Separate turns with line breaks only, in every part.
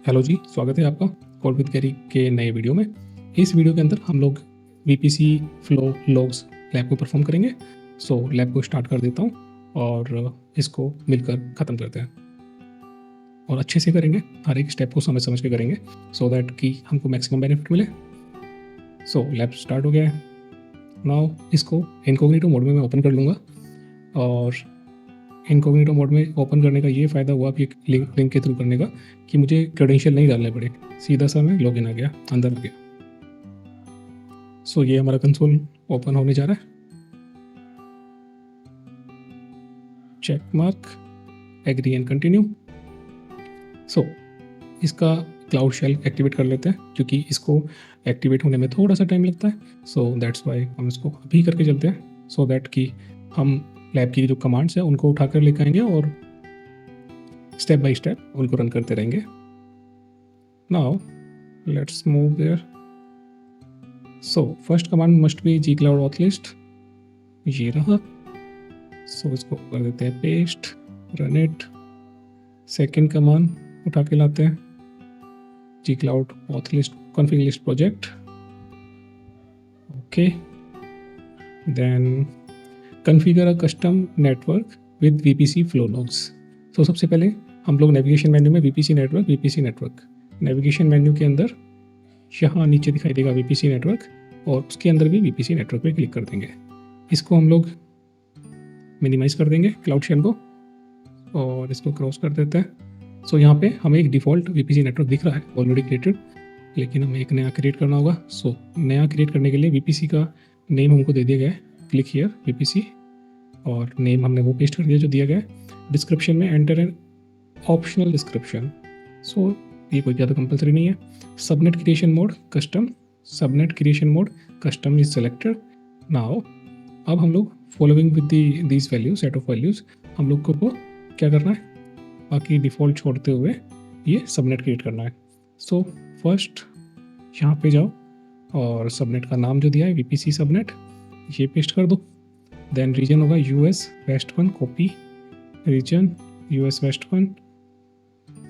Hello जी, स्वागत है आपका कोड विद कैरी के नए वीडियो में। इस वीडियो के अंदर हम लोग वीपीसी फ्लो लॉग्स लैब को परफॉर्म करेंगे। सो लैब को स्टार्ट कर देता हूँ और इसको मिलकर ख़त्म करते हैं और अच्छे से करेंगे, हर एक स्टेप को समझ समझ के करेंगे सो दैट कि हमको मैक्सिमम बेनिफिट मिले। सो लैब स्टार्ट हो गया है। नाउ इसको इनकॉग्निटो मोड में मैं ओपन कर लूँगा और इनकॉग्निटो मोड में ओपन करने का ये फ़ायदा हुआ कि लिंक के थ्रू करने का कि मुझे क्रेडेंशियल नहीं डालने पड़े, सीधा सा मैं लॉगिन आ गया, अंदर आ गया। सो ये हमारा कंसोल ओपन होने जा रहा है। Check mark, agree and continue. So इसका क्लाउड शेल एक्टिवेट कर लेते हैं क्योंकि इसको एक्टिवेट होने में थोड़ा सा टाइम लगता है। सो दैट्स वाई हम इसको अभी करके चलते हैं सो दैट कि हम लैब की जो कमांड्स है उनको उठाकर लेकर आएंगे और स्टेप बाय स्टेप उनको रन करते रहेंगे। Now let's move there. So first command must be gcloud auth list, ये रहा। सो इसको कर देते हैं paste, run it. Second command उठा के लाते हैं gcloud auth list config list project, okay. Then configure a custom network with VPC flow logs. तो सबसे पहले हम लोग नेविगेशन मेन्यू में VPC नेटवर्क नेविगेशन मेन्यू के अंदर यहाँ नीचे दिखाई देगा VPC नेटवर्क और उसके अंदर भी VPC नेटवर्क पे क्लिक कर देंगे। इसको हम लोग मिनिमाइज़ कर देंगे क्लाउड शेल को और इसको क्रॉस कर देते हैं। सो यहाँ पे हमें एक डिफ़ॉल्ट VPC नेटवर्क दिख रहा है ऑलरेडी क्रिएटेड, लेकिन हमें एक नया क्रिएट करना होगा। सो नया क्रिएट करने के लिए VPC का नेम हमको दे दिया गया है, क्लिक हियर VPC, और नेम हमने वो पेस्ट कर दिया जो दिया गया है। डिस्क्रिप्शन में एंटर एन ऑप्शनल डिस्क्रिप्शन, सो ये कोई ज़्यादा कंपलसरी नहीं है। Subnet creation mode custom, subnet creation mode custom is selected. Now अब हम लोग following with these values, set of values, हम लोग को क्या करना है, बाकी डिफ़ॉल्ट छोड़ते हुए ये सबनेट क्रिएट करना है। सो फर्स्ट यहाँ पे जाओ और सबनेट का नाम जो दिया है VPC सबनेट, ये पेस्ट कर दो। देन रीजन होगा US West 1, copy region US West 1,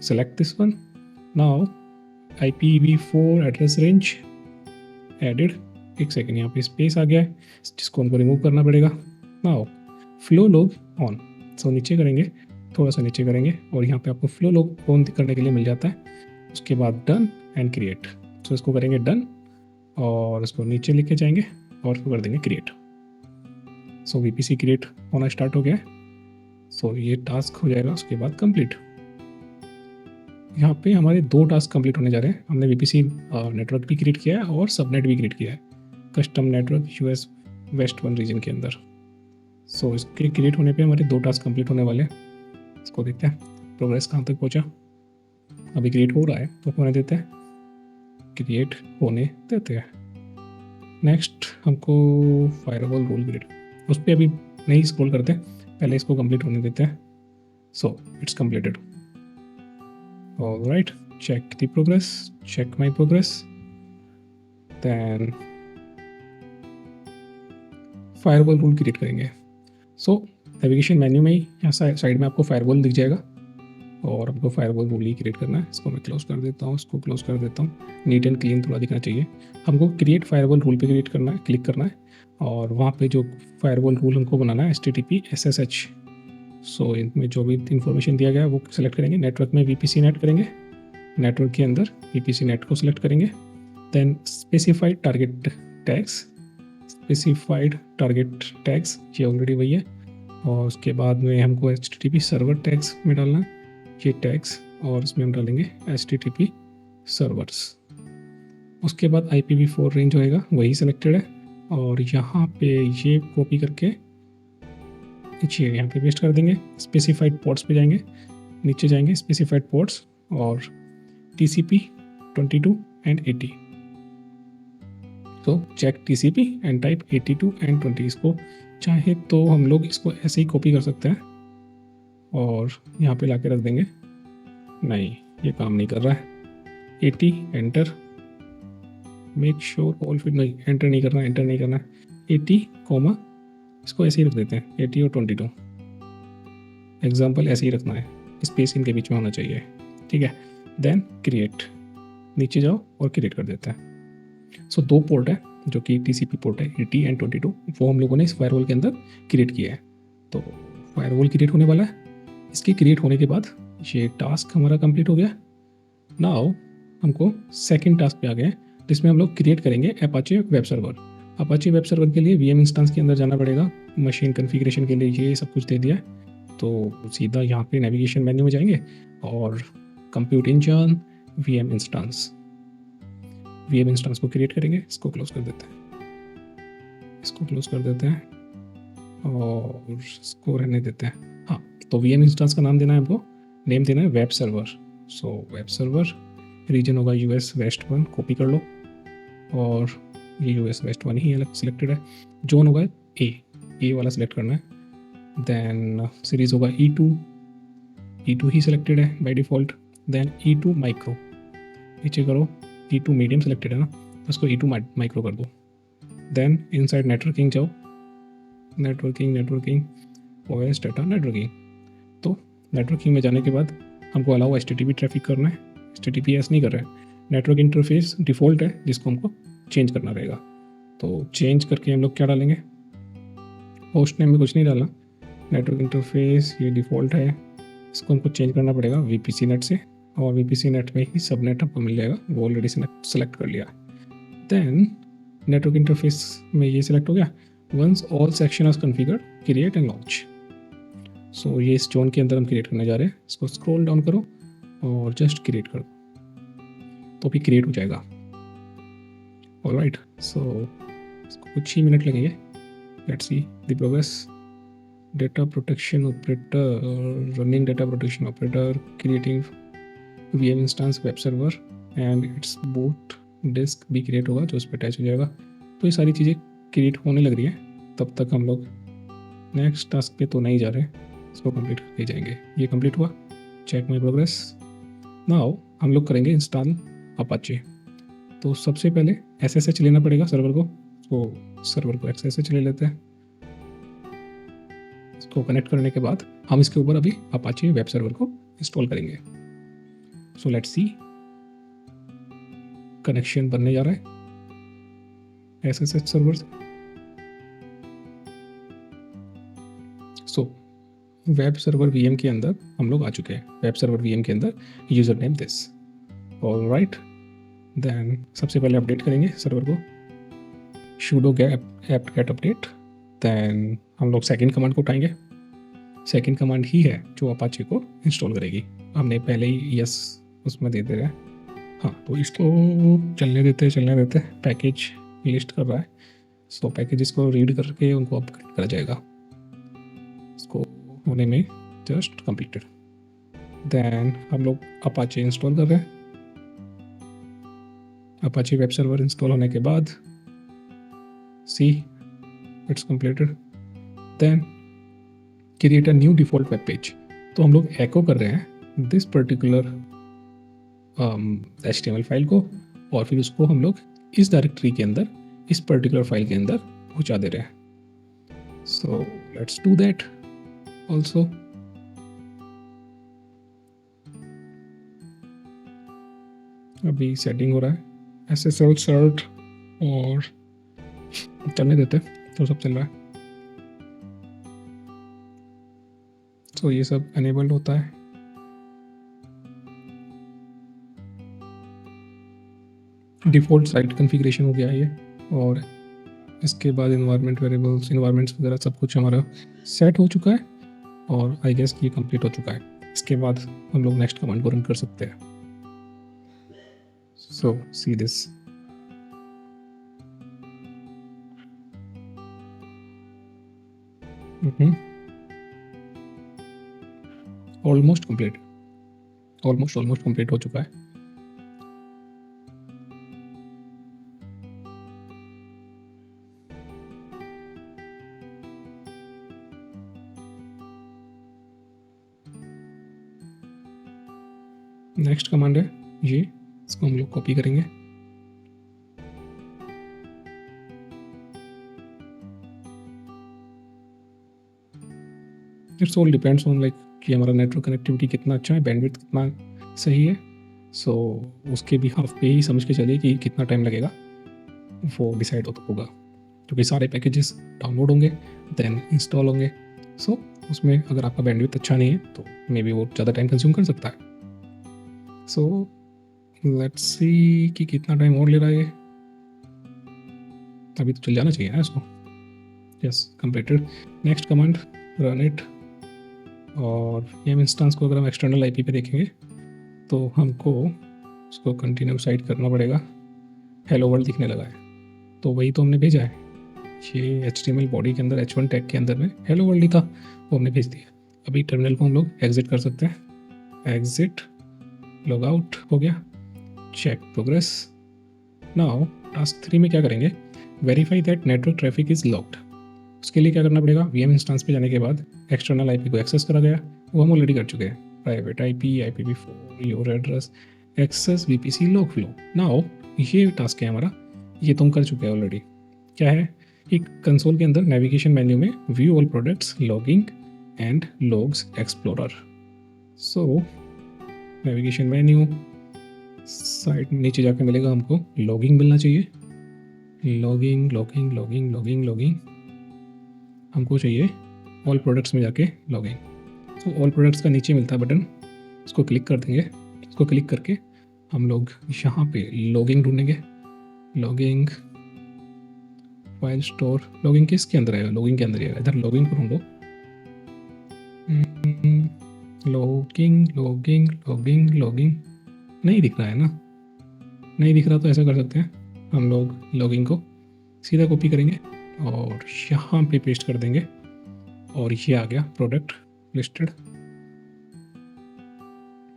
select this one. Now IPv4 address range added, एक सेकेंड, यहाँ पे स्पेस आ गया है जिसको हमको रिमूव करना पड़ेगा। नाउ फ्लो लॉग ऑन, सो नीचे करेंगे, थोड़ा सा नीचे करेंगे और यहाँ पे आपको फ्लो लॉग ऑन करने के लिए मिल जाता है। उसके बाद डन एंड क्रिएट, सो इसको करेंगे डन और इसको नीचे लेके जाएंगे और इसको कर देंगे क्रिएट। सो VPC क्रिएट होना स्टार्ट हो गया है। सो ये टास्क हो जाएगा उसके बाद कंप्लीट। यहाँ पे हमारे 2 टास्क कंप्लीट होने जा रहे हैं। हमने VPC नेटवर्क भी क्रिएट किया है और सबनेट भी क्रिएट किया है custom network US West 1 region के अंदर। सो इसके क्रिएट होने पे हमारे 2 टास्क कंप्लीट होने वाले हैं। इसको देखते हैं प्रोग्रेस कहाँ तक पहुँचा। अभी क्रिएट हो रहा है तो होने देते हैं, क्रिएट होने देते हैं। नेक्स्ट हमको फायरवॉल रूल क्रिएट, उस पर अभी नहीं स्क्रॉल करते, पहले इसको कंप्लीट होने देते हैं। So it's completed. Alright, check the progress, check my progress. Then firewall rule create करेंगे। सो नेविगेशन मेन्यू में ही यहाँ साइड में आपको फायरवॉल दिख जाएगा और आपको फायरवॉल रूल ही क्रिएट करना है। इसको मैं क्लोज कर देता हूँ, इसको क्लोज कर देता हूँ, नीट एंड क्लीन थोड़ा दिखना चाहिए। हमको क्रिएट फायरवॉल रूल पे क्रिएट करना है, क्लिक करना है और वहाँ पे जो फायरवॉल रूल हमको बनाना है HTTP SSH। सो इनमें जो भी इन्फॉर्मेशन दिया गया है वो सेलेक्ट करेंगे। नेटवर्क में VPC नेट करेंगे, नेटवर्क के अंदर VPC नेट को सिलेक्ट करेंगे। Then specified target tags, specified target tags ये ऑलरेडी वही है, और उसके बाद में हमको HTTP सर्वर टैग्स में डालना है ये टैग्स, और इसमें हम डालेंगे HTTP सर्वर्स। उसके बाद IPv4 रेंज होएगा, वही सिलेक्टेड है, और यहाँ पे ये कॉपी करके नीचे यहाँ पे पेस्ट कर देंगे। स्पेसिफाइड पोर्ट्स पे जाएंगे, नीचे जाएंगे स्पेसिफाइड पोर्ट्स और TCP 22 एंड 80। तो check TCP and type 82 and 20। इसको चाहे तो हम लोग इसको ऐसे ही कॉपी कर सकते हैं और यहाँ पे लाके रख देंगे। नहीं, ये काम नहीं कर रहा है। 80 enter, make sure all fit, नहीं एंटर नहीं करना, एंटर नहीं करना। 80 कॉमा, इसको ऐसे ही रख देते हैं 80 और 22 एग्जाम्पल, ऐसे ही रखना है, स्पेस इनके बीच में होना चाहिए, ठीक है। देन क्रिएट, नीचे जाओ और क्रिएट कर देते हैं। सो 2 पोर्ट है जो कि TCP पोर्ट है 80 एंड 22, वो हम लोगों ने इस फायरवॉल के अंदर क्रिएट किया है। तो फायरवॉल क्रिएट होने वाला है। इसके क्रिएट होने के बाद ये टास्क हमारा कंप्लीट हो गया। नाउ हमको सेकंड टास्क पे आ गए हैं, जिसमें हम लोग क्रिएट करेंगे Apache web server. Apache web server के लिए VM इंस्टेंस के अंदर जाना पड़ेगा। मशीन कॉन्फ़िगरेशन के लिए ये सब कुछ दे दिया है, तो सीधा यहाँ पे नेविगेशन मेन्यू में जाएंगे और कंप्यूट इंजन VM इंस्टेंस को क्रिएट करेंगे। इसको क्लोज कर देते हैं, इसको क्लोज कर देते हैं और इसको रहने देते हैं। हाँ, तो VM इंस्टेंस का नाम देना है हमको, नेम देना है web server. So web server, region होगा US वेस्ट 1, कॉपी कर लो, और ये US वेस्ट 1 ही अलग सिलेक्टेड है। जोन होगा ए वाला सिलेक्ट करना है। देन सीरीज होगा E2 ही सिलेक्टेड है by default. Then E2 micro, नीचे करो, E2 मीडियम सिलेक्टेड है ना, उसको E2 माइक्रो कर दो। देन इनसाइड नेटवर्किंग जाओ, नेटवर्किंग OS डाटा नेटवर्किंग। तो नेटवर्किंग में जाने के बाद हमको अलाउ HTTP ट्रैफिक करना है। HTTPS नहीं कर रहे हैं, नेटवर्क इंटरफेस डिफ़ॉल्ट है जिसको हमको चेंज करना रहेगा। तो चेंज करके हम लोग क्या डालेंगे, होस्ट नेम में कुछ नहीं डालना, नेटवर्क इंटरफेस ये डिफ़ॉल्ट है, इसको हमको चेंज करना पड़ेगा VPC नेट से, और VPC नेट में ही सबनेट आपको मिल जाएगा, वो ऑलरेडी सेलेक्ट कर लिया। देन नेटवर्क इंटरफेस में ये सिलेक्ट हो गया। Once all section are configured create and launch. So ये इस जोन के अंदर हम क्रिएट करने जा रहे हैं। इसको स्क्रॉल डाउन करो और जस्ट क्रिएट करो, तो भी क्रिएट हो जाएगा। ऑलराइट, सो इसको कुछ ही मिनट लगेंगे। Let's see the progress. Data protection operator, running data protection operator, creating VM instance web server and it's boot disk भी क्रिएट होगा जो उस पर अटैच हो जाएगा। तो ये सारी चीज़ें क्रिएट होने लग रही हैं। तब तक हम लोग नेक्स्ट टास्क पे तो नहीं जा रहे, इसको कंप्लीट करके जाएंगे। ये कंप्लीट हुआ, चेक माई प्रोग्रेस। नाउ हम लोग करेंगे इंस्टॉल अपाचे। तो सबसे पहले SSH लेना पड़ेगा सर्वर को, तो सर्वर को SSH ले लेते हैं। इसको कनेक्ट करने के बाद हम इसके ऊपर अभी अपाचे वेब सर्वर को इंस्टॉल करेंगे। सो लेट्स सी, कनेक्शन बनने जा रहा है SSH सर्वर से। सो वेब सर्वर VM के अंदर हम लोग आ चुके हैं। वेब सर्वर VM के अंदर user name this. Alright, then सबसे पहले अपडेट करेंगे सर्वर को, sudo apt-get अपडेट। देन हम लोग सेकंड कमांड को उठाएंगे। सेकंड कमांड ही है जो अपाचे को इंस्टॉल करेगी। हमने पहले ही यस उसमें दे रहे हैं। हाँ, तो इसको चलने देते। पैकेज लिस्ट कर रहा है, सो पैकेजेस को रीड करके उनको अपग्रेड करा जाएगा। इसको होने में जस्ट कंप्लीटेड। देन हम लोग अपाचे इंस्टॉल कर रहे हैं। अपाचे वेब सर्वर इंस्टॉल होने के बाद see it's completed. Then create a new default web page. तो हम लोग एको कर रहे हैं दिस पर्टिकुलर HTML फाइल को, और फिर उसको हम लोग इस डायरेक्टरी के अंदर, इस पर्टिकुलर फाइल के अंदर पहुंचा दे रहे हैं। So let's do that also. अभी सेटिंग हो रहा है, SSL सर्ट और चलने देते, तो सब चल रहा है। तो ये सब अनेबल्ड होता है। डिफ़ॉल्ट साइट कॉन्फ़िगरेशन हो गया है ये, और इसके बाद इन्वायरमेंट वेरिएबल्स, इन्वायरमेंट्स वगैरह सब कुछ हमारा सेट हो चुका है, और आई गेस ये कंप्लीट हो चुका है। इसके बाद हम लोग नेक्स्ट कमांड को रन कर सकते हैं। सो सी दिस, ऑलमोस्ट कंप्लीट हो चुका है। नेक्स्ट कमांड है ये, इसको हम लोग कॉपी करेंगे। It's all depends on like कि हमारा नेटवर्क कनेक्टिविटी कितना अच्छा है, बैंडविड्थ कितना सही है। सो उसके भी हाफ पे ही समझ के चलिए कि कितना टाइम लगेगा, वो डिसाइड होगा, क्योंकि सारे पैकेजेस डाउनलोड होंगे देन इंस्टॉल होंगे। सो उसमें अगर आपका बैंडविड्थ अच्छा नहीं है तो मे बी वो ज़्यादा टाइम कंज्यूम कर सकता है। सो लेट्स सी कि कितना टाइम और ले रहा है ये। अभी तो चल जाना चाहिए ना इसको। Yes, completed. Next command, run it. और ये इंस्टेंस को अगर हम एक्सटर्नल आईपी पे देखेंगे तो हमको उसको कंटिन्यू साइड करना पड़ेगा। हेलो वर्ल्ड दिखने लगा है, तो वही तो हमने भेजा है। ये HTML बॉडी के अंदर H1 टैग के अंदर में हेलो वर्ल्ड ही था, वो हमने भेज दिया। अभी टर्मिनल को हम लोग एग्जिट कर सकते हैं। एग्जिट, लॉग आउट हो गया, चेक प्रोग्रेस। नाउ टास्क 3 में क्या करेंगे, verify that network traffic is locked. उसके लिए क्या करना पड़ेगा, VM इंस्टेंस पे जाने के बाद एक्सटर्नल आईपी को एक्सेस करा गया, वो हम ऑलरेडी कर चुके हैं। Private IP, IPv4, your address, access VPC log flow. Now ये टास्क है हमारा, ये तुम कर चुके हैं ऑलरेडी। क्या है, एक कंसोल के अंदर नेविगेशन मेन्यू में view all products, logging and logs explorer. So navigation menu side नीचे जाके मिलेगा हमको लॉगिंग मिलना चाहिए। Logging logging logging logging logging, हमको चाहिए ऑल प्रोडक्ट्स में जाके लॉगिंग। तो ऑल प्रोडक्ट्स का नीचे मिलता है बटन, उसको क्लिक कर देंगे। उसको क्लिक करके हम लोग यहाँ पे लॉगिंग ढूंढेंगे। लॉगिंग, फाइल स्टोर, लॉगिंग किसके अंदर आएगा, लॉगिंग के अंदर ही आएगा। इधर लॉगिंग को ढूंढो। लॉगिंग लॉगिंग लॉगिंग लॉगिंग, नहीं दिख रहा है ना। नहीं दिख रहा तो ऐसा कर सकते हैं, हम लोग लॉगिंग को सीधा कॉपी करेंगे और यहाँ पे पेस्ट कर देंगे, और ये आ गया product listed.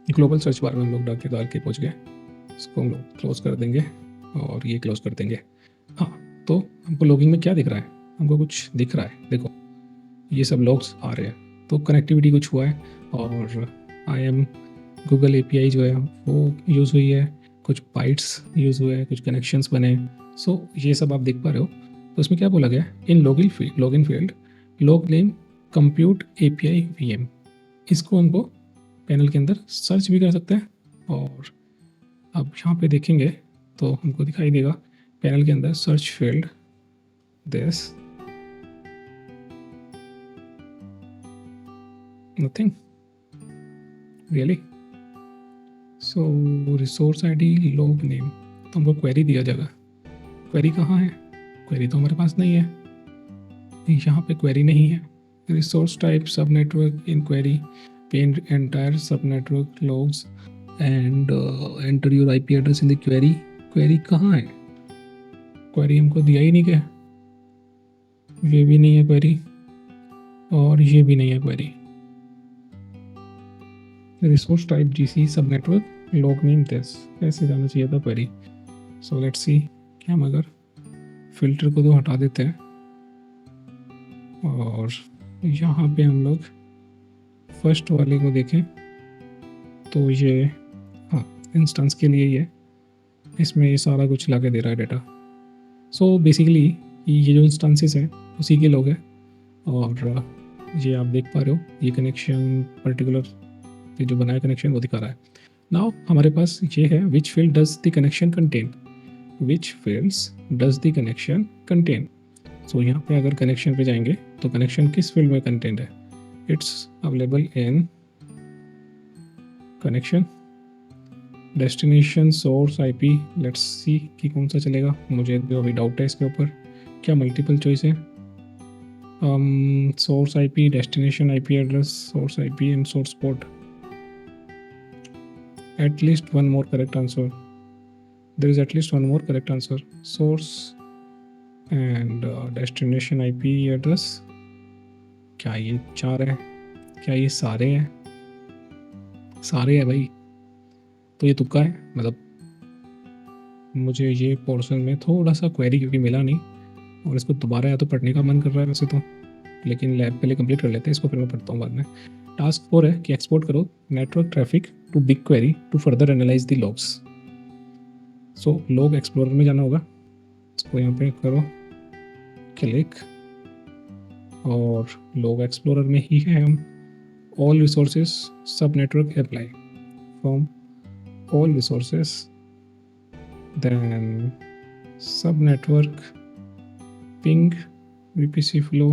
Global search bar में हम लोग डाल के पहुँच गए। इसको हम लोग क्लोज कर देंगे और ये क्लोज कर देंगे। हाँ, तो हमको लॉगिंग में क्या दिख रहा है, हमको कुछ दिख रहा है। देखो ये सब लॉग्स आ रहे हैं, तो कनेक्टिविटी कुछ हुआ है, और IM गूगल API जो है वो यूज़ हुई है, कुछ बाइट्स यूज़ हुए हैं, कुछ कनेक्शंस बने। सो ये सब आप देख पा रहे हो। तो इसमें क्या बोला गया, in login field log name compute API VM। इसको हमको पैनल के अंदर सर्च भी कर सकते हैं, और अब यहाँ पे देखेंगे तो हमको दिखाई देगा पैनल के अंदर search field this nothing really. So resource ID log name, तो हमको क्वेरी दिया जाएगा। क्वेरी कहाँ है, क्वेरी तो हमारे पास नहीं है, यहाँ पे क्वेरी नहीं है। Resource type subnetwork in query, pen entire subnetwork logs and enter your IP address in the query. Query कहाँ है, क्वेरी हमको दिया ही नहीं क्या, ये भी नहीं है क्वेरी और ये भी नहीं है क्वेरी। रिसोर्स टाइप GC सब नेटवर्क लॉग नेम दिस, ऐसे जाना चाहिए था क्वेरी। सो लेट्स सी कि हम अगर फिल्टर को तो हटा देते हैं और यहाँ पे हम लोग फर्स्ट वाले को देखें तो ये हाँ इंस्टेंस के लिए ही है, इसमें ये सारा कुछ ला के दे रहा है डेटा। सो बेसिकली ये जो इंस्टेंसेस हैं उसी के लोग हैं, और ये आप देख पा रहे हो ये कनेक्शन पर्टिकुलर ये जो बनाया कनेक्शन वो दिखा रहा है। नाउ हमारे पास ये है which field does the connection contain, which fields does the connection contain. So यहाँ पे अगर कनेक्शन पे जाएंगे तो कनेक्शन किस फील्ड में कंटेंट है, it's available in connection destination source IP। Let's see कि कौन सा चलेगा, मुझे तो अभी डाउट है इसके ऊपर। क्या मल्टीपल चॉइस है, source IP, destination IP address, source IP and source port. at least one more correct answer, there is at least one more correct answer, source and destination IP address। क्या ये 4 है, क्या ये सारे हैं, सारे हैं भाई। तो ये तुक्का है, मतलब मुझे ये पोर्शन में थोड़ा सा क्वेरी क्योंकि मिला नहीं, और इसको दोबारा या तो पढ़ने का मन कर रहा है वैसे तो, लेकिन लैब पहले कंप्लीट कर लेते हैं इसको, फिर मैं पढ़ता हूँ बाद में। टास्क 4 है कि एक्सपोर्ट करो network traffic to BigQuery to further analyse the logs. So log explorer में जाना होगा, इसको यहाँ पे करो क्लिक, और लॉग एक्सप्लोरर में ही है हम। ऑल रिसोर्सेज सब network apply from all resources, then sub network, ping, VPC flow,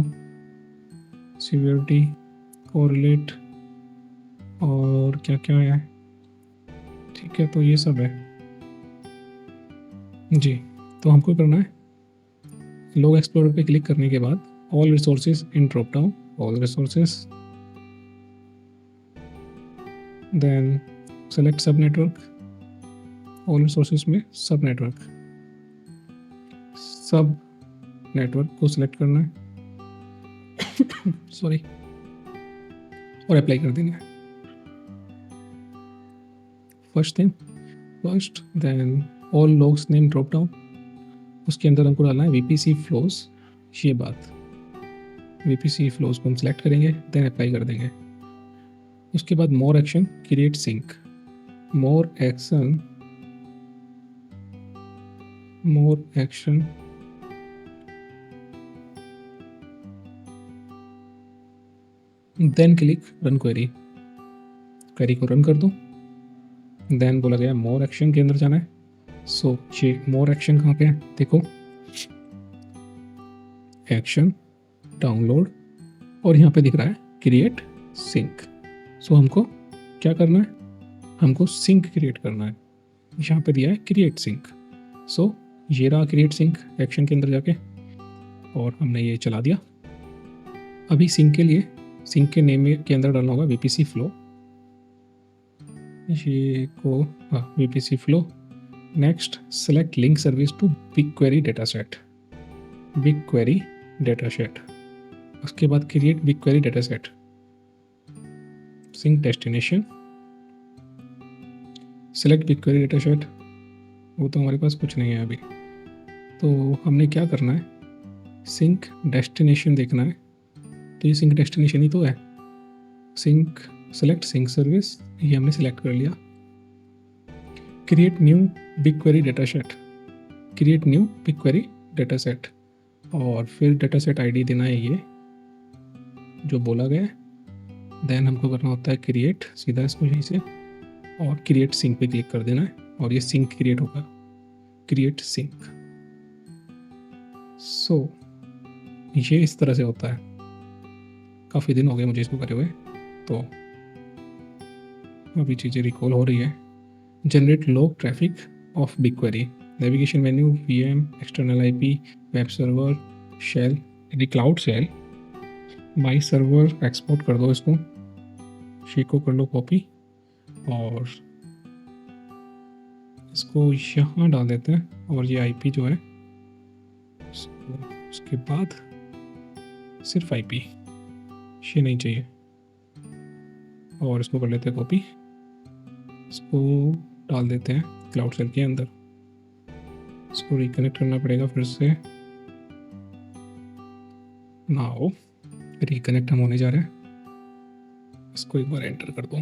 severity, correlate और क्या क्या है। ठीक है, तो ये सब है जी। तो हमको करना है, लॉग एक्सप्लोरर पे क्लिक करने के बाद all resources in drop down, all resources, then select subnetwork, all resources में सब नेटवर्क, सब नेटवर्क को सिलेक्ट करना है सॉरी, और अप्लाई कर देना है। First thing first, then all logs name drop down, उसके अंदर हमको डालना है VPC फ्लोज। ये बात, VPC फ्लोज को हम सिलेक्ट करेंगे, देन अप्लाई कर देंगे। उसके बाद more action, create sink, more action then click run query, query को रन कर दो। देन बोला गया मोर एक्शन के अंदर जाना है। सो ये मोर एक्शन कहाँ पे है, देखो एक्शन, डाउनलोड, और यहाँ पे दिख रहा है क्रिएट सिंक। सो हमको क्या करना है, हमको सिंक क्रिएट करना है। यहाँ पे दिया है क्रिएट सिंक। सो ये रहा क्रिएट सिंक एक्शन के अंदर जाके, और हमने ये चला दिया। अभी सिंक के लिए सिंक के नेम के अंदर डालना होगा VPC फ्लो, ये को VPC flow. Next select link service to BigQuery dataset, BigQuery dataset. उसके बाद create BigQuery dataset, sink destination, select BigQuery dataset. वो तो हमारे पास कुछ नहीं है अभी, तो हमने क्या करना है, सिंक डेस्टिनेशन देखना है। तो ये सिंक डेस्टिनेशन ही तो है। सिंक, सेलेक्ट सिंक सर्विस, ये हमने सेलेक्ट कर लिया। Create new big query data set, create new big query data set, और फिर डेटा सेट ID देना है ये जो बोला गया है। देन हमको करना होता है क्रिएट, सीधा इसको यहीं से, और क्रिएट सिंक पे क्लिक कर देना है, और ये सिंक क्रिएट होगा, क्रिएट सिंक। सो ये इस तरह से होता है। काफ़ी दिन हो गए मुझे इसको करे हुए, तो अभी चीज़ें रिकॉल हो रही है। Generate log traffic of BigQuery, navigation menu, VM, external IP, web server, shell, यदि cloud shell, my server export कर दो इसको, शेक को कर लो कॉपी, और इसको यहाँ डाल देते हैं। और ये IP जो है, उसके बाद सिर्फ IP, ये नहीं चाहिए, और इसको कर लेते हैं कॉपी, इसको डाल देते हैं क्लाउड सेल के अंदर। इसको रिकनेक्ट करना पड़ेगा फिर से। नाउ रिकनेक्ट हम होने जा रहे हैं, इसको एक बार एंटर कर दो,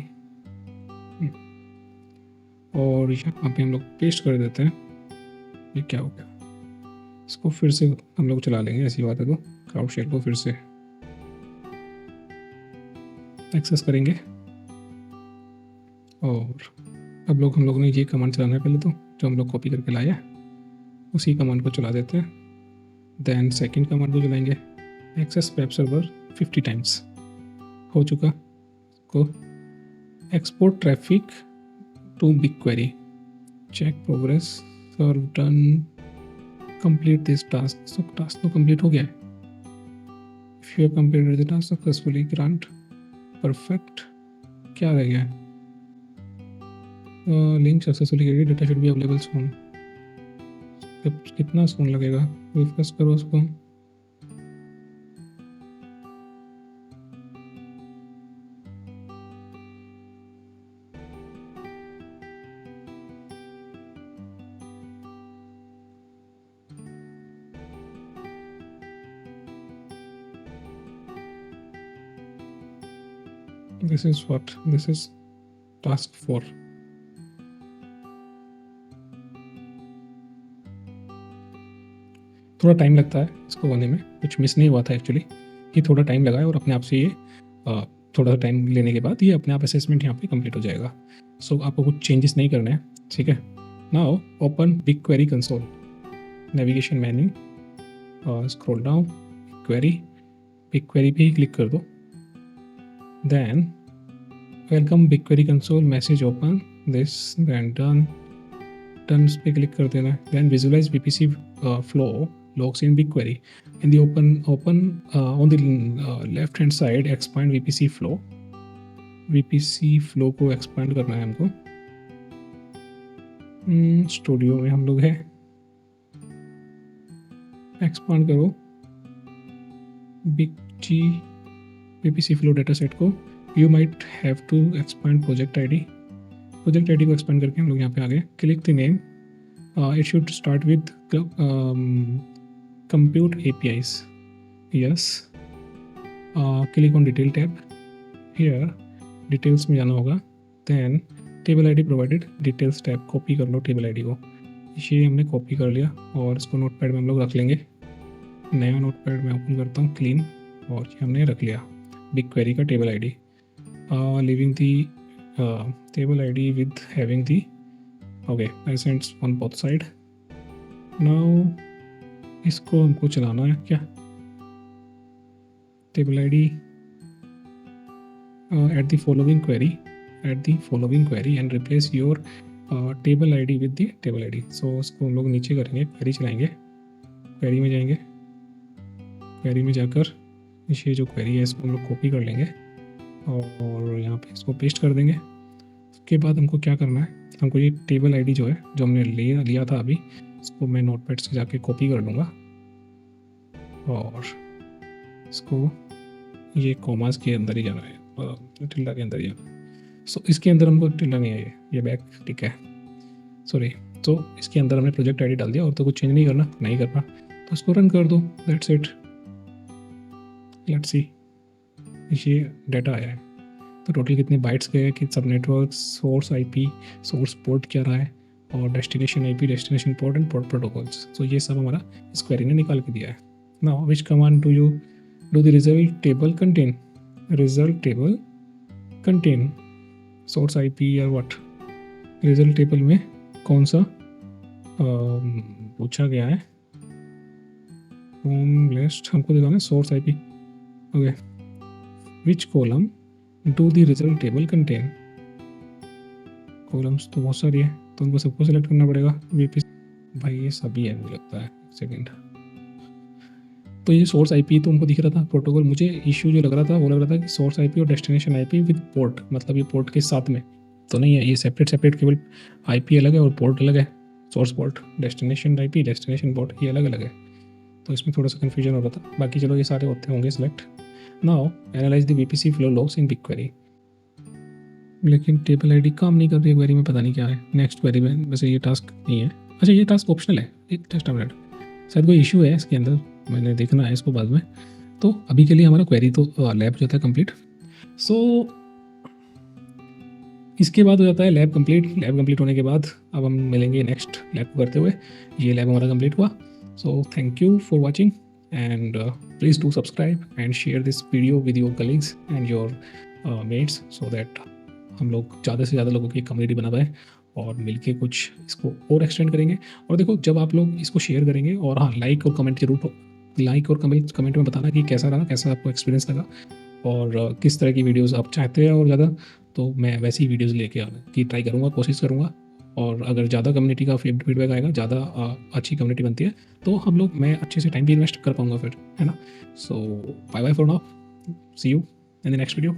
और यहाँ पे हम लोग पेस्ट कर देते हैं। ये क्या हो गया, इसको फिर से हम लोग चला लेंगे, ऐसी बात है। तो क्लाउड शेल को फिर से एक्सेस करेंगे, और अब हम लोग ने ये कमांड चलाना है पहले, तो जो हम लोग कॉपी करके लाए हैं उसी कमांड को चला देते हैं। देन सेकंड कमांड को चलाएंगे, एक्सेस वेब सर्वर 50 टाइम्स, हो चुका। को export traffic to BigQuery, check progress, serve done, complete this task. So task तो कंप्लीट हो गया है। If you have completed the task successfully, grant, perfect. क्या रह गया है, link successfully created, data should be available soon. कितना soon लगेगा, रिफ्रेश करो उसको। This is what? This is task 4. थोड़ा टाइम लगता है इसको होने में, कुछ मिस नहीं हुआ था एक्चुअली, ये थोड़ा टाइम लगा है और अपने आप से ये थोड़ा सा टाइम लेने के बाद ये अपने आप असेसमेंट यहाँ पे कंप्लीट हो जाएगा। सो आपको कुछ चेंजेस नहीं करने हैं, ठीक है। Now open BigQuery console, navigation menu, scroll down, query, BigQuery पे ही क्लिक कर दो। Then welcome BigQuery console message open this, then done पे क्लिक कर देना। Then visualise VPC flow logs in BigQuery. In the open on the left hand side, expand VPC flow. VPC flow को expand करना है हमको। Studio में हम लोग है, expand करो BigG VPC flow data set को। You might have to expand project ID को expand करके हम लोग यहाँ पे आ गए। Click the name. It should start with compute APIs. Yes. Click on detail tab. Here details में जाना होगा। Then table ID provided, details tab, copy कर लो टेबल ID को। ये हमने कॉपी कर लिया और इसको नोटपैड में हम लोग रख लेंगे। नया नोटपैड में ओपन करता हूँ, क्लीन, और ये हमने रख लिया बिग क्वेरी का table ID, leaving the table ID with having the accents on both side. Now इसको हमको चलाना है क्या, table ID at the following query and replace your table ID with the table ID. So इसको हम लोग नीचे करेंगे, क्वेरी चलाएंगे, क्वेरी में जाएंगे, क्वेरी में जाकर ये जो क्वेरी है इसको हम लोग कॉपी कर लेंगे और यहाँ पे इसको पेस्ट कर देंगे। उसके बाद हमको क्या करना है, हमको ये टेबल ID जो है, जो हमने लिया था अभी, इसको मैं नोटपैड से जाके कॉपी कर लूँगा और इसको ये कॉमास के अंदर ही जाना है, टिल्डा के अंदर ही जाना है। सो इसके अंदर हमको टिल्डा नहीं है, ये बैक ठीक है, सॉरी। तो इसके अंदर हमने प्रोजेक्ट ID डाल दिया और तो कुछ चेंज नहीं करना, तो इसको रन कर दो, दैट्स इट। लेट्स सी, ये डाटा आया है। तो टोटल कितने बाइट्स गए कि सब network, source IP, source port क्या रहा है, और destination IP, destination port and port protocols. तो ये सब हमारा इस क्वेरी ने निकाल के दिया है। Now which command do you do the result table contain, result table contain source IP या व्हाट। रिजल्ट टेबल में कौन सा पूछा गया है, होम लिस्ट हमको दिखाना है, source IP। Okay, which column do the result table contain. Columns तो बहुत सारी है, तो उनको सबको सेलेक्ट करना पड़ेगा। VPC भाई ये सभी है मुझे लगता है, सेकेंड। तो ये सोर्स IP तो हमको दिख रहा था, प्रोटोकॉल मुझे इश्यू जो लग रहा था कि सोर्स IP और डेस्टिनेशन IP विद पोर्ट, मतलब ये पोर्ट के साथ में तो नहीं है, ये सेपरेट केवल IP अलग है और पोर्ट अलग है। Source port, destination IP, destination port, ये अलग अलग है। तो इसमें थोड़ा सा कन्फ्यूजन हो रहा था, बाकी चलो ये सारे होते होंगे select. Now analyse the VPC flow logs in big query. लेकिन टेबल ID काम नहीं कर रही है क्वेरी में, पता नहीं क्या है। नेक्स्ट क्वेरी में वैसे ये टास्क नहीं है, अच्छा ये टास्क ऑप्शनल है, एक टेस्ट मिनट, शायद कोई इशू है इसके अंदर, मैंने देखना है इसको बाद में। तो अभी के लिए हमारा क्वेरी तो लैब जो था कंप्लीट। सो इसके बाद हो जाता है लैब कंप्लीट। लैब कंप्लीट होने के बाद अब हम मिलेंगे नेक्स्ट लैब को करते हुए। ये लैब हमारा कंप्लीट हुआ। So thank you for watching and please do subscribe and share this video with your colleagues and your mates, so that हम लोग ज़्यादा से ज़्यादा लोगों की कम्युनिटी बना पाए और मिलके कुछ इसको और एक्सटेंड करेंगे। और देखो, जब आप लोग इसको शेयर करेंगे, और हाँ, लाइक और कमेंट जरूर, लाइक और कमेंट में बताना कि कैसा रहा, कैसा आपको एक्सपीरियंस लगा और किस तरह की वीडियोस आप चाहते हैं। और ज़्यादा तो मैं वैसी वीडियोस लेके आने की ट्राई करूँगा, कोशिश करूँगा। और अगर ज़्यादा कम्युनिटी का फीडबैक आएगा, ज़्यादा अच्छी कम्युनिटी बनती है, तो हम लोग, मैं अच्छे से टाइम भी इन्वेस्ट कर पाऊँगा फिर, है ना। So bye bye for now, see you in the next video.